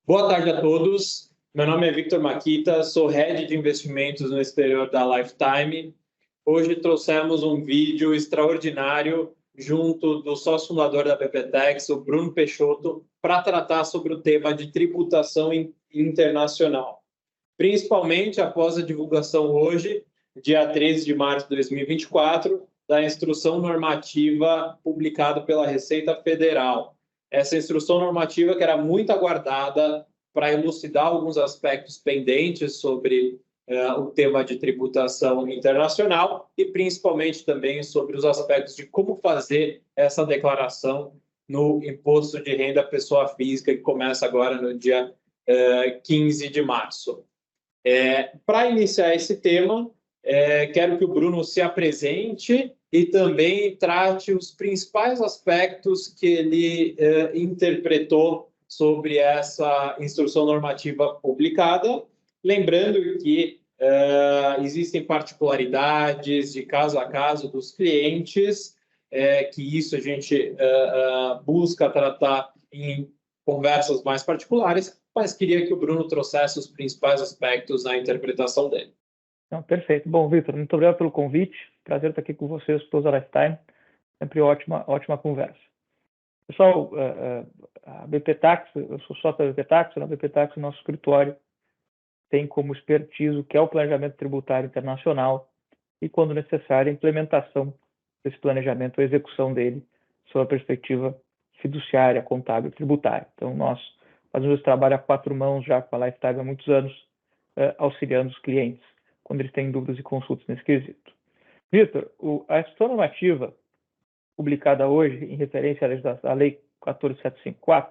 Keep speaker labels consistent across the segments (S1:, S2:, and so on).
S1: Boa tarde a todos. Meu nome é Victor Makita, sou Head de Investimentos no Exterior da Lifetime. Hoje trouxemos um vídeo extraordinário junto do sócio fundador da BPTEX, o Bruno Peixoto, para tratar sobre o tema de tributação internacional. Principalmente após a divulgação hoje, dia 13 de março de 2024, da instrução normativa publicada pela Receita Federal. Essa instrução normativa que era muito aguardada para elucidar alguns aspectos pendentes sobre o tema de tributação internacional e principalmente também sobre os aspectos de como fazer essa declaração no imposto de renda pessoa física, que começa agora no dia 15 de março. Para iniciar esse tema, quero que o Bruno se apresente e também trate os principais aspectos que ele interpretou sobre essa instrução normativa publicada, lembrando que existem particularidades de caso a caso dos clientes, que isso a gente busca tratar em conversas mais particulares, mas queria que o Bruno trouxesse os principais aspectos na interpretação dele.
S2: Não, perfeito. Bom, Victor, muito obrigado pelo convite. Prazer estar aqui com vocês, todos da Lifetime. Sempre ótima conversa. Pessoal, a BPTAX, eu sou sócio da BPTAX, na BPTAX o nosso escritório tem como expertise o que é o planejamento tributário internacional e, quando necessário, a implementação desse planejamento, a execução dele, sob a perspectiva fiduciária, contábil e tributária. Então, nós fazemos esse trabalho a quatro mãos já com a Lifetime há muitos anos, auxiliando os clientes quando eles têm dúvidas e consultas nesse quesito. Victor, a instrução normativa publicada hoje, em referência à Lei 14.754,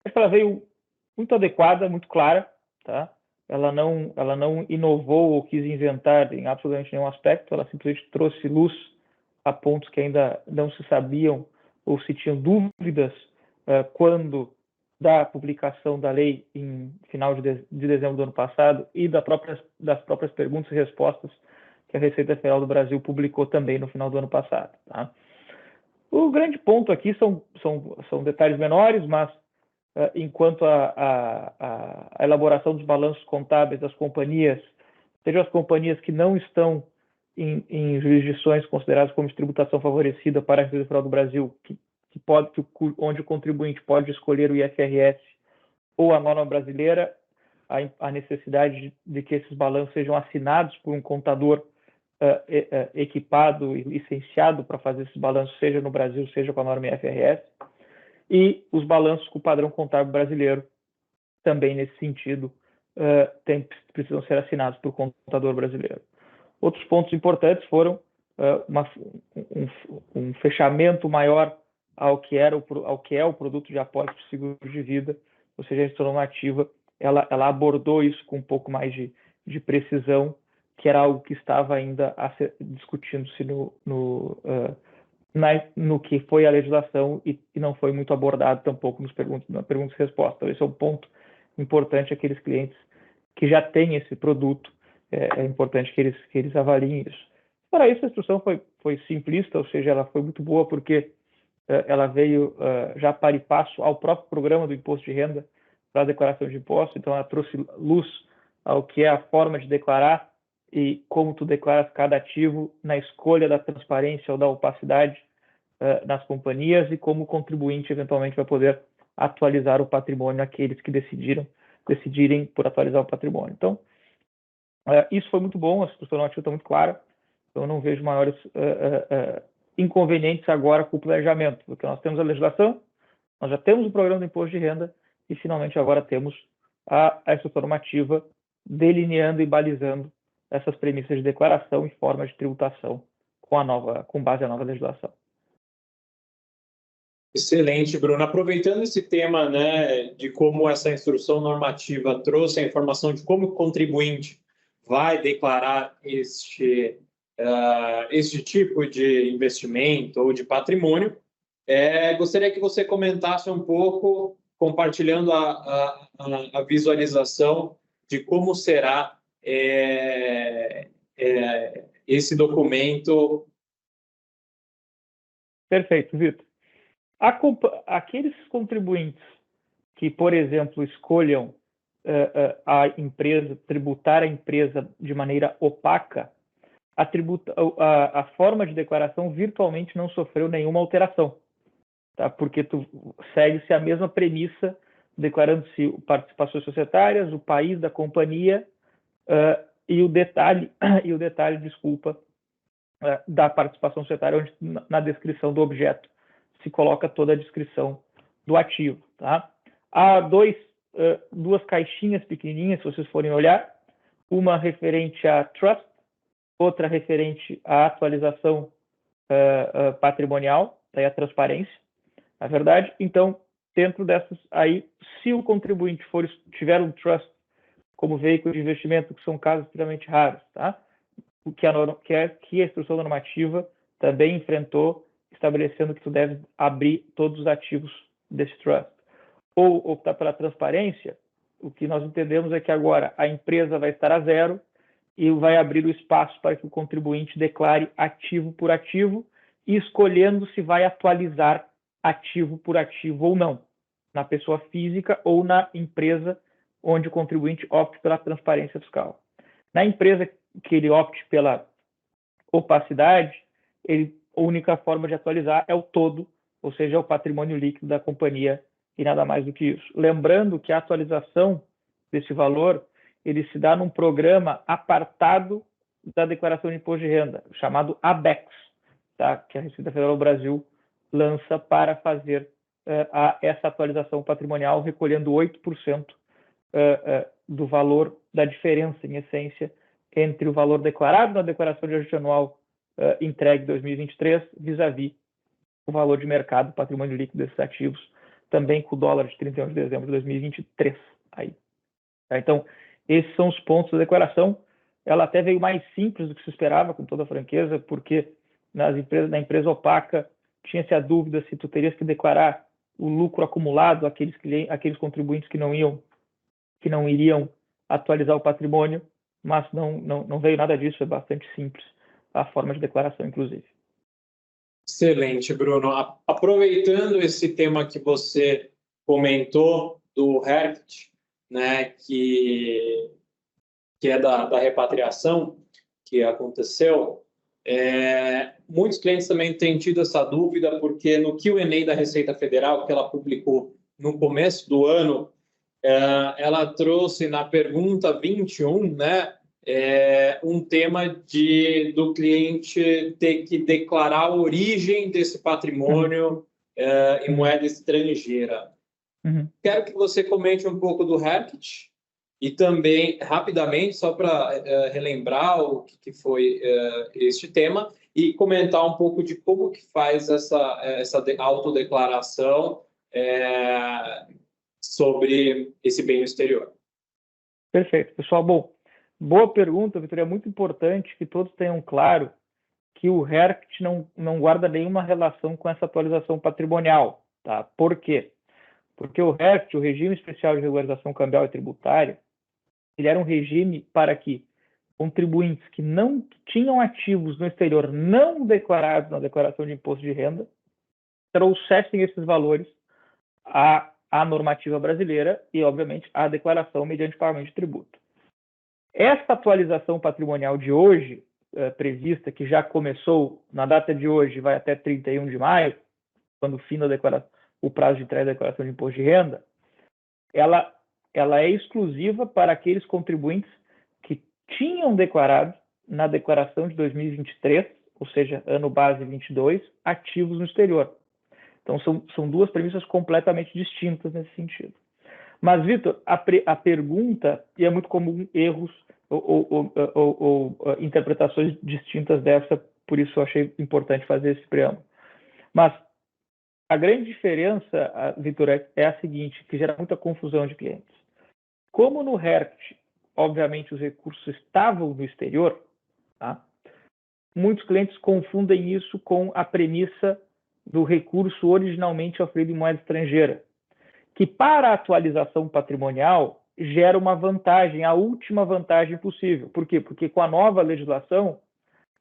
S2: acho que ela veio muito adequada, muito clara, tá? Ela não inovou ou quis inventar em absolutamente nenhum aspecto, ela simplesmente trouxe luz a pontos que ainda não se sabiam ou se tinham dúvidas quando da publicação da lei em final de dezembro do ano passado e das próprias perguntas e respostas que a Receita Federal do Brasil publicou também no final do ano passado. Tá? O grande ponto aqui são detalhes menores, mas enquanto a elaboração dos balanços contábeis das companhias, sejam as companhias que não estão em jurisdições consideradas como de tributação favorecida para a Receita Federal do Brasil, onde o contribuinte pode escolher o IFRS ou a norma brasileira, a necessidade de que esses balanços sejam assinados por um contador equipado e licenciado para fazer esses balanços, seja no Brasil, seja com a norma IFRS, e os balanços com o padrão contábil brasileiro, também nesse sentido, precisam ser assinados por contador brasileiro. Outros pontos importantes foram um fechamento maior ao que é o produto de apólice de seguro de vida, ou seja, a instrução normativa, ela abordou isso com um pouco mais de precisão, que era algo que estava ainda discutindo-se no que foi a legislação e não foi muito abordado tampouco nas perguntas e respostas. Então, esse é um ponto importante, aqueles clientes que já têm esse produto, é importante que eles avaliem isso. Para isso, a instrução foi simplista, ou seja, ela foi muito boa porque ela veio já para e passo ao próprio programa do imposto de renda para a declaração de imposto, então ela trouxe luz ao que é a forma de declarar e como tu declaras cada ativo na escolha da transparência ou da opacidade nas companhias e como o contribuinte eventualmente vai poder atualizar o patrimônio aqueles que decidirem por atualizar o patrimônio. Então, isso foi muito bom, a instrução normativa está muito clara, então eu não vejo maiores inconvenientes agora com o planejamento, porque nós temos a legislação, nós já temos o programa do imposto de renda e finalmente agora temos a instrução normativa delineando e balizando essas premissas de declaração e formas de tributação com base na nova legislação.
S1: Excelente, Bruno. Aproveitando esse tema, né, de como essa instrução normativa trouxe a informação de como o contribuinte vai declarar este tipo de investimento ou de patrimônio, gostaria que você comentasse um pouco, compartilhando a visualização de como será esse documento.
S2: Perfeito, Vitor. Aqueles contribuintes que, por exemplo, escolham a empresa, tributar a empresa de maneira opaca, a forma de declaração virtualmente não sofreu nenhuma alteração, tá? Porque segue-se a mesma premissa, declarando-se participações societárias, o país da companhia e o detalhe, desculpa, da participação societária, onde na descrição do objeto se coloca toda a descrição do ativo, tá? Há duas caixinhas pequenininhas, se vocês forem olhar, uma referente a trust, outra referente à atualização patrimonial, daí a transparência, na verdade. Então, dentro dessas aí, se o contribuinte tiver um trust como veículo de investimento, que são casos extremamente raros, tá? O que a instrução normativa também enfrentou, estabelecendo que tu deve abrir todos os ativos desse trust. Ou optar pela transparência, o que nós entendemos é que agora a empresa vai estar a zero e vai abrir o espaço para que o contribuinte declare ativo por ativo e escolhendo se vai atualizar ativo por ativo ou não, na pessoa física ou na empresa onde o contribuinte opte pela transparência fiscal. Na empresa que ele opte pela opacidade, a única forma de atualizar é o todo, ou seja, o patrimônio líquido da companhia e nada mais do que isso. Lembrando que a atualização desse valor, ele se dá num programa apartado da declaração de imposto de renda, chamado ABEX, tá? Que a Receita Federal do Brasil lança para fazer essa atualização patrimonial, recolhendo 8% do valor da diferença, em essência, entre o valor declarado na declaração de ajuste anual entregue em 2023, vis-à-vis o valor de mercado, patrimônio líquido desses ativos, também com o dólar de 31 de dezembro de 2023. Aí. Tá? Então, esses são os pontos da declaração. Ela até veio mais simples do que se esperava, com toda a franqueza, porque na empresa opaca tinha-se a dúvida se tu terias que declarar o lucro acumulado àqueles contribuintes que não iriam atualizar o patrimônio, mas não veio nada disso, é bastante simples a forma de declaração, inclusive.
S1: Excelente, Bruno. Aproveitando esse tema que você comentou do HERCT, né, que é da repatriação que aconteceu, muitos clientes também têm tido essa dúvida, porque no Q&A da Receita Federal, que ela publicou no começo do ano, ela trouxe na pergunta 21, né, um tema do cliente ter que declarar a origem desse patrimônio em moeda estrangeira. Quero que você comente um pouco do HERCT e também, rapidamente, só para relembrar o que foi este tema e comentar um pouco de como que faz essa autodeclaração sobre esse bem no exterior.
S2: Perfeito, pessoal. Bom, boa pergunta, Vitor. É muito importante que todos tenham claro que o HERCT não guarda nenhuma relação com essa atualização patrimonial. Tá? Por quê? Porque o HERCT, o Regime Especial de Regularização Cambial e Tributária, ele era um regime para que contribuintes que não tinham ativos no exterior não declarados na declaração de imposto de renda trouxessem esses valores à normativa brasileira e, obviamente, à declaração mediante pagamento de tributo. Essa atualização patrimonial de hoje, prevista, que já começou na data de hoje, vai até 31 de maio, quando fina o prazo de entrega da declaração de imposto de renda, ela é exclusiva para aqueles contribuintes que tinham declarado na declaração de 2023, ou seja, ano base 22, ativos no exterior. Então, são duas premissas completamente distintas nesse sentido. Mas, Vitor, a pergunta, e é muito comum erros ou interpretações distintas dessa, por isso eu achei importante fazer esse preâmbulo. Mas a grande diferença, Vitor, é a seguinte, que gera muita confusão de clientes. Como no HERCT, obviamente, os recursos estavam no exterior, tá? Muitos clientes confundem isso com a premissa do recurso originalmente oferido em moeda estrangeira, que para a atualização patrimonial gera uma vantagem, a última vantagem possível. Por quê? Porque com a nova legislação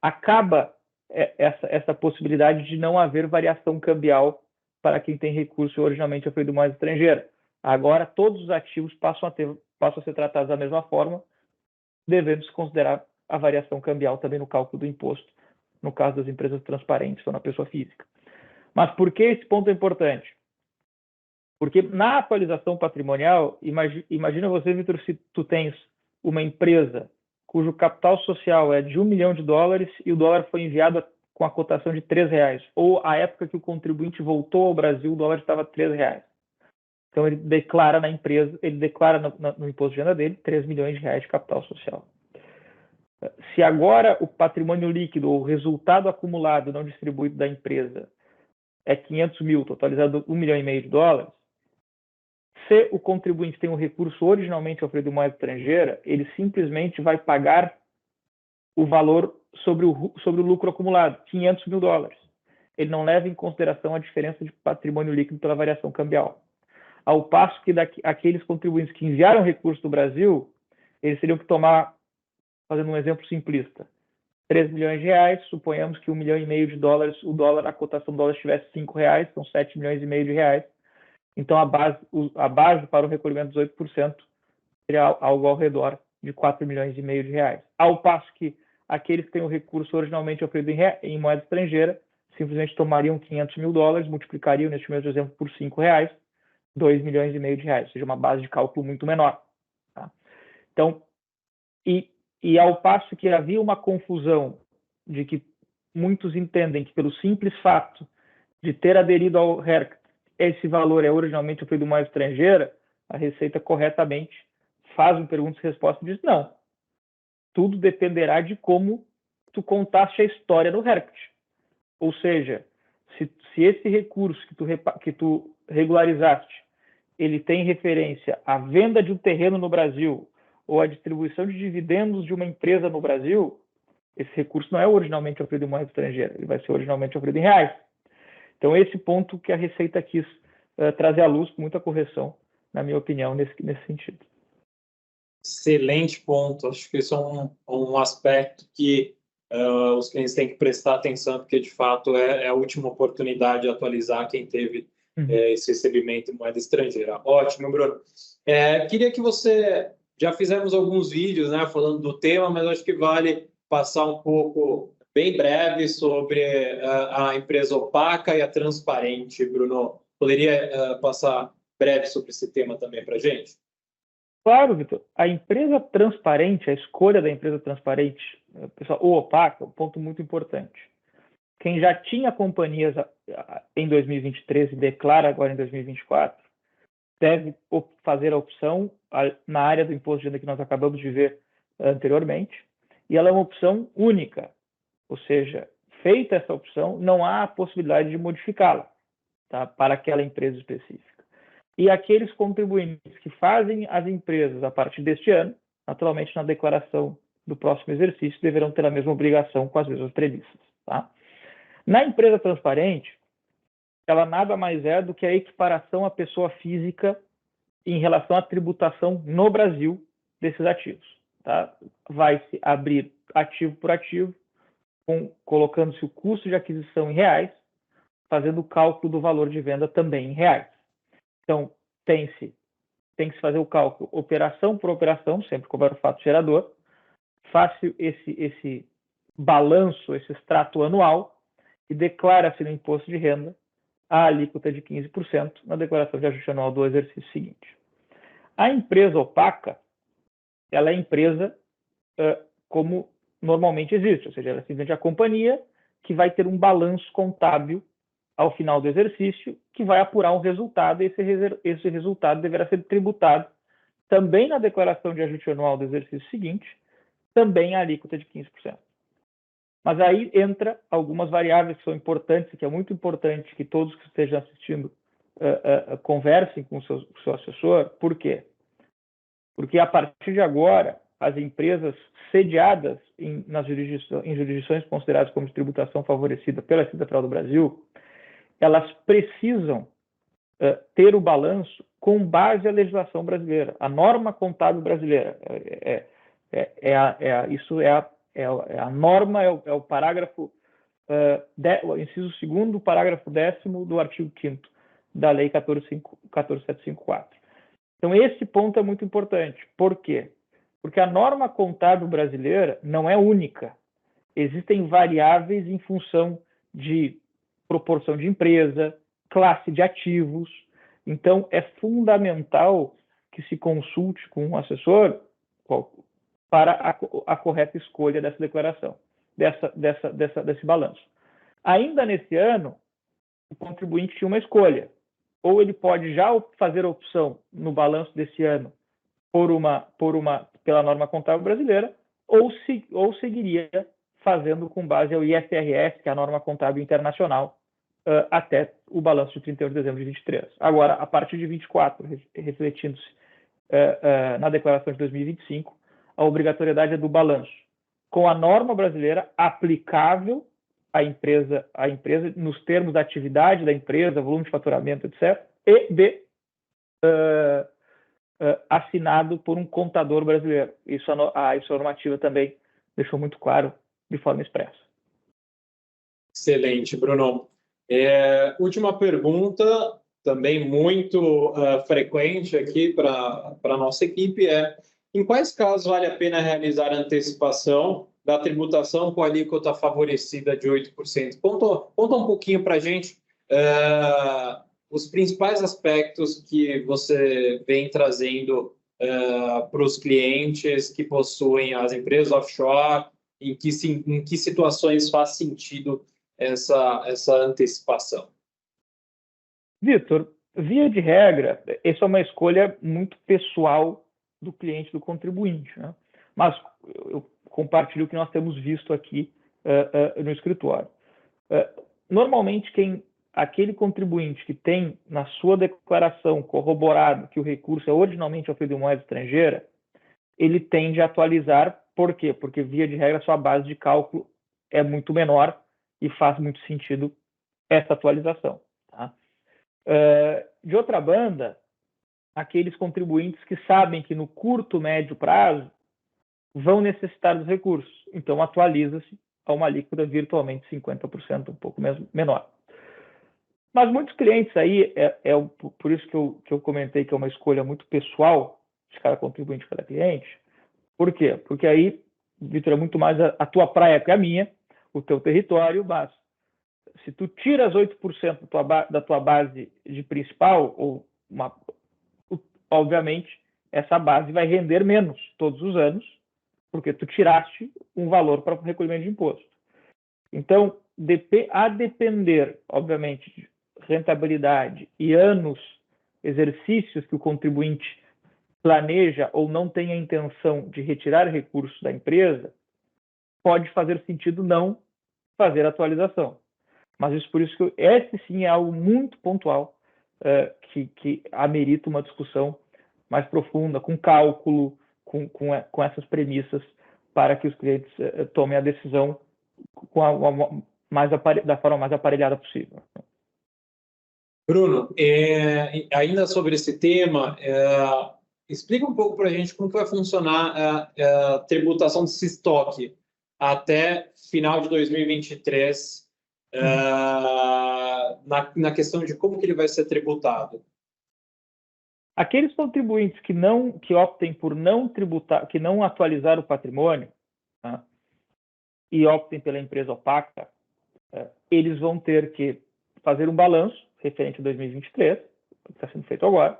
S2: acaba essa possibilidade de não haver variação cambial para quem tem recurso originalmente oferido em moeda estrangeira. Agora, todos os ativos passam a ser tratados da mesma forma, devendo-se considerar a variação cambial também no cálculo do imposto, no caso das empresas transparentes ou na pessoa física. Mas por que esse ponto é importante? Porque na atualização patrimonial, imagina você, Vitor, se tu tens uma empresa cujo capital social é de $1 milhão e o dólar foi enviado com a cotação de R$3, ou a época que o contribuinte voltou ao Brasil, o dólar estava R$3. Então ele declara na empresa, ele declara no imposto de renda dele R$3 milhões de capital social. Se agora o patrimônio líquido, ou o resultado acumulado não distribuído da empresa é 500 mil, totalizado $1,5 milhão, se o contribuinte tem um recurso originalmente oferido em moeda estrangeira, ele simplesmente vai pagar o valor sobre o lucro acumulado, $500 mil. Ele não leva em consideração a diferença de patrimônio líquido pela variação cambial. Ao passo que aqueles contribuintes que enviaram recurso do Brasil, eles teriam que tomar, fazendo um exemplo simplista, R$3 milhões, suponhamos que $1,5 milhão, a cotação do dólar estivesse R$5, são R$7,5 milhões. Então, a base para o recolhimento dos 8% seria algo ao redor de R$4,5 milhões. Ao passo que aqueles que têm o recurso originalmente oferido em moeda estrangeira simplesmente tomariam $500 mil, multiplicariam, neste mesmo exemplo, por R$5, R$2,5 milhões, ou seja, uma base de cálculo muito menor. Tá? Então, e ao passo que havia uma confusão de que muitos entendem que pelo simples fato de ter aderido ao HERC, esse valor é originalmente oferido em moeda estrangeira, a Receita corretamente faz um pergunta e resposta e diz não. Tudo dependerá de como tu contaste a história do HERC. Ou seja, se esse recurso que tu regularizaste, ele tem referência à venda de um terreno no Brasil ou à distribuição de dividendos de uma empresa no Brasil, esse recurso não é originalmente oferido em moeda estrangeira, ele vai ser originalmente oferido em reais. Então, esse ponto que a Receita quis trazer à luz com muita correção, na minha opinião, nesse sentido.
S1: Excelente ponto. Acho que isso é um aspecto que os clientes têm que prestar atenção, porque, de fato, é a última oportunidade de atualizar quem teve esse recebimento em moeda estrangeira. Ótimo, Bruno. Queria que você... Já fizemos alguns vídeos, né, falando do tema, mas acho que vale passar um pouco, bem breve, sobre a empresa opaca e a transparente. Bruno, poderia passar breve sobre esse tema também para a gente?
S2: Claro, Vitor. A empresa transparente, a escolha da empresa transparente, pessoal, ou opaca, é um ponto muito importante. Quem já tinha companhias em 2023 e declara agora em 2024, deve fazer a opção na área do imposto de renda que nós acabamos de ver anteriormente, e ela é uma opção única, ou seja, feita essa opção, não há a possibilidade de modificá-la, tá, para aquela empresa específica. E aqueles contribuintes que fazem as empresas a partir deste ano, naturalmente na declaração do próximo exercício, deverão ter a mesma obrigação com as mesmas premissas. Tá? Na empresa transparente, ela nada mais é do que a equiparação à pessoa física em relação à tributação no Brasil desses ativos. Tá? Vai-se abrir ativo por ativo, colocando-se o custo de aquisição em reais, fazendo o cálculo do valor de venda também em reais. Então, tem que se fazer o cálculo operação por operação, sempre como era o fato gerador, faz-se esse balanço, esse extrato anual, e declara-se no imposto de renda a alíquota de 15% na declaração de ajuste anual do exercício seguinte. A empresa opaca, ela é empresa como normalmente existe, ou seja, ela é simplesmente a companhia que vai ter um balanço contábil ao final do exercício, que vai apurar um resultado, e esse resultado deverá ser tributado também na declaração de ajuste anual do exercício seguinte, também a alíquota de 15%. Mas aí entra algumas variáveis que são importantes, que é muito importante que todos que estejam assistindo conversem com o seu assessor. Por quê? Porque a partir de agora, as empresas sediadas em jurisdições consideradas como de tributação favorecida pela Receita Federal do Brasil, elas precisam ter o balanço com base à legislação brasileira, a norma contábil brasileira. Isso é a norma, é o parágrafo, o inciso 2º, parágrafo 10º do artigo 5º da Lei 14.754. Então, esse ponto é muito importante. Por quê? Porque a norma contábil brasileira não é única. Existem variáveis em função de proporção de empresa, classe de ativos. Então, é fundamental que se consulte com um assessor para a correta escolha dessa declaração, desse balanço. Ainda nesse ano, o contribuinte tinha uma escolha. Ou ele pode já fazer a opção no balanço desse ano pela norma contábil brasileira, ou seguiria fazendo com base ao IFRS, que é a norma contábil internacional, até o balanço de 31 de dezembro de 23. Agora, a partir de 24, refletindo-se na declaração de 2025, a obrigatoriedade é do balanço, com a norma brasileira aplicável à empresa nos termos da atividade da empresa, volume de faturamento, etc., e assinado por um contador brasileiro. Isso a normativa também deixou muito claro de forma expressa.
S1: Excelente, Bruno. Última pergunta, também muito frequente aqui para a nossa equipe, em quais casos vale a pena realizar a antecipação da tributação com a alíquota favorecida de 8%? Conta um pouquinho para a gente os principais aspectos que você vem trazendo para os clientes que possuem as empresas offshore, em que situações faz sentido essa antecipação?
S2: Vitor, via de regra, essa é uma escolha muito pessoal do cliente, do contribuinte, né? Mas eu compartilho o que nós temos visto aqui no escritório. Normalmente, aquele contribuinte que tem na sua declaração corroborado que o recurso é originalmente oferido em moeda estrangeira, ele tende a atualizar. Por quê? Porque, via de regra, a sua base de cálculo é muito menor e faz muito sentido essa atualização. Tá? De outra banda, aqueles contribuintes que sabem que no curto, médio prazo vão necessitar dos recursos. Então, atualiza-se a uma alíquota virtualmente 50%, um pouco menor. Mas muitos clientes aí, por isso que eu comentei que é uma escolha muito pessoal de cada contribuinte, de cada cliente. Por quê? Porque aí, Vitor, é muito mais a tua praia que a minha, o teu território, mas se tu tiras 8% da tua base de principal, obviamente, essa base vai render menos todos os anos, porque tu tiraste um valor para o recolhimento de imposto. Então, a depender, obviamente, de rentabilidade e exercícios que o contribuinte planeja ou não tem a intenção de retirar recursos da empresa, pode fazer sentido não fazer atualização. Mas por isso que esse sim é algo muito pontual que amerita uma discussão mais profunda, com cálculo, com essas premissas, para que os clientes tomem a decisão da forma mais aparelhada possível.
S1: Bruno, ainda sobre esse tema, explica um pouco para a gente como que vai funcionar a tributação desse estoque até final de 2023, na questão de como que ele vai ser tributado.
S2: Aqueles contribuintes que optem por não tributar, que não atualizar o patrimônio, tá, e optem pela empresa opaca, eles vão ter que fazer um balanço referente a 2023, que está sendo feito agora,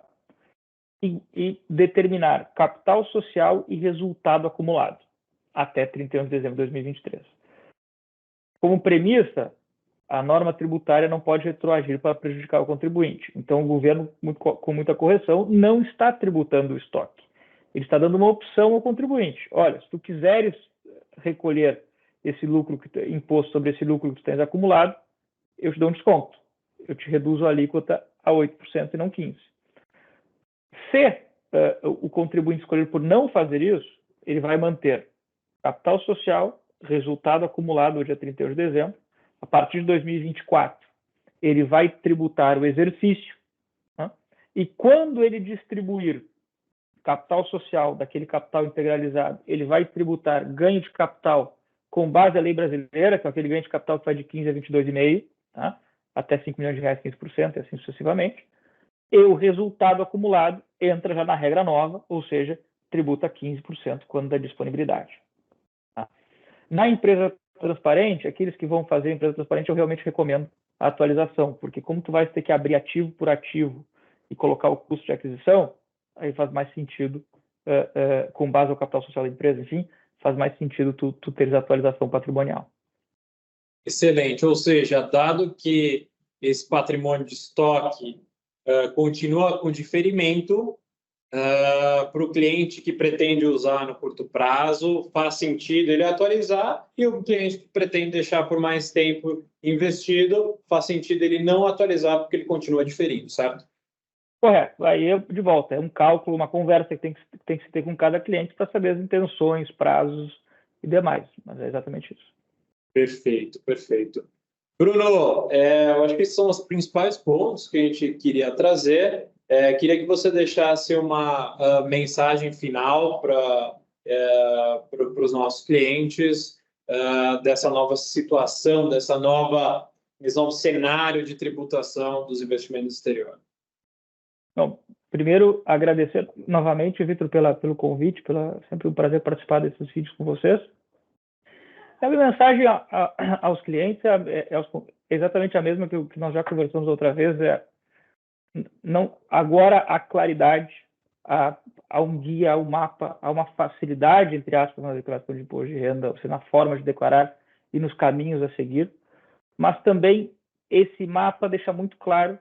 S2: e determinar capital social e resultado acumulado até 31 de dezembro de 2023. Como premissa, a norma tributária não pode retroagir para prejudicar o contribuinte. Então, o governo, com muita correção, não está tributando o estoque. Ele está dando uma opção ao contribuinte. Olha, se tu quiseres recolher esse lucro, imposto sobre esse lucro que tu tens acumulado, eu te dou um desconto. Eu te reduzo a alíquota a 8% e não 15%. Se o contribuinte escolher por não fazer isso, ele vai manter capital social, resultado acumulado no dia 31 de dezembro. A partir de 2024, ele vai tributar o exercício, né? E quando ele distribuir capital social daquele capital integralizado, ele vai tributar ganho de capital com base na lei brasileira, que é aquele ganho de capital que vai de 15% a 22,5%, tá? Até R$5 milhões, 15%, e assim sucessivamente. e o resultado acumulado entra já na regra nova, ou seja, tributa 15% quando da disponibilidade. Tá? Na empresa transparente, aqueles que vão fazer a empresa transparente, eu realmente recomendo a atualização, porque como tu vai ter que abrir ativo por ativo e colocar o custo de aquisição, aí faz mais sentido, com base no capital social da empresa, enfim, faz mais sentido tu teres a atualização patrimonial.
S1: Excelente, ou seja, dado que esse patrimônio de estoque continua com diferimento, para o cliente que pretende usar no curto prazo, faz sentido ele atualizar, e o cliente que pretende deixar por mais tempo investido, faz sentido ele não atualizar porque ele continua diferindo, certo?
S2: Correto. Aí, de volta, é um cálculo, uma conversa que tem que se ter com cada cliente para saber as intenções, prazos e demais. Mas é exatamente isso.
S1: Perfeito, perfeito. Bruno, eu acho que esses são os principais pontos que a gente queria trazer. Queria que você deixasse uma mensagem final para os nossos clientes dessa nova situação, desse novo cenário de tributação dos investimentos no exterior.
S2: Bom, primeiro, agradecer novamente, Vitor, pelo convite, sempre um prazer participar desses vídeos com vocês. A minha mensagem aos clientes é exatamente a mesma que nós já conversamos outra vez, agora a claridade, há um guia, há um mapa, há uma facilidade, entre aspas, na declaração de imposto de renda, ou seja, na forma de declarar e nos caminhos a seguir, mas também esse mapa deixa muito claro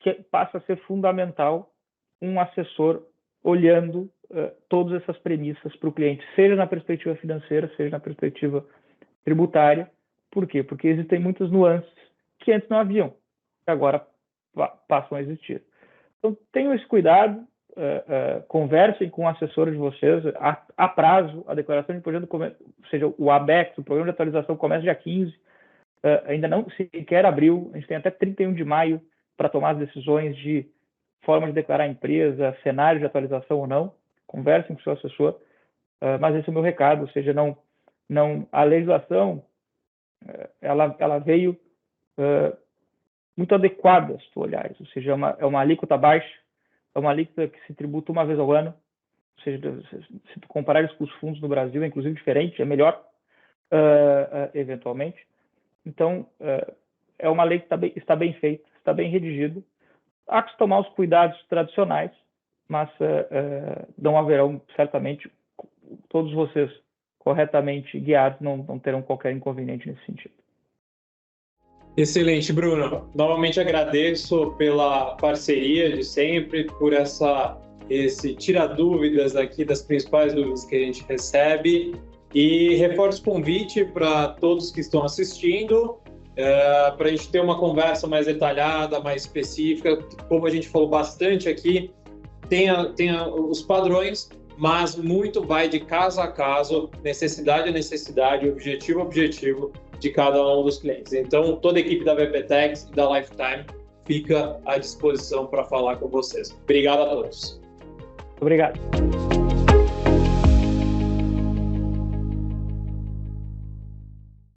S2: que passa a ser fundamental um assessor olhando todas essas premissas para o cliente, seja na perspectiva financeira, seja na perspectiva tributária. Por quê? Porque existem muitas nuances que antes não haviam, que agora passam a existir. Então, tenham esse cuidado, conversem com o assessor de vocês, a prazo, a declaração de imposto de renda, ou seja, o ABEX, o programa de atualização, começa dia 15, ainda não sequer abriu, a gente tem até 31 de maio para tomar as decisões de forma de declarar a empresa, cenário de atualização ou não. Conversem com o seu assessor, mas esse é o meu recado, ou seja, a legislação ela veio muito adequada, se tu olhares, ou seja, é uma alíquota baixa, é uma alíquota que se tributa uma vez ao ano, ou seja, se tu comparar isso com os fundos no Brasil, é inclusive diferente, é melhor, eventualmente. Então, é uma lei que está bem feita, está bem redigida. Há que tomar os cuidados tradicionais, mas não haverão, certamente, todos vocês corretamente guiados não terão qualquer inconveniente nesse sentido.
S1: Excelente, Bruno. Novamente agradeço pela parceria de sempre, por esse tirar dúvidas aqui das principais dúvidas que a gente recebe, e reforço o convite para todos que estão assistindo, para a gente ter uma conversa mais detalhada, mais específica. Como a gente falou bastante aqui, tem os padrões, mas muito vai de caso a caso, necessidade a necessidade, objetivo a objetivo de cada um dos clientes. Então, toda a equipe da VPTax e da Lifetime fica à disposição para falar com vocês. Obrigado a todos.
S2: Obrigado.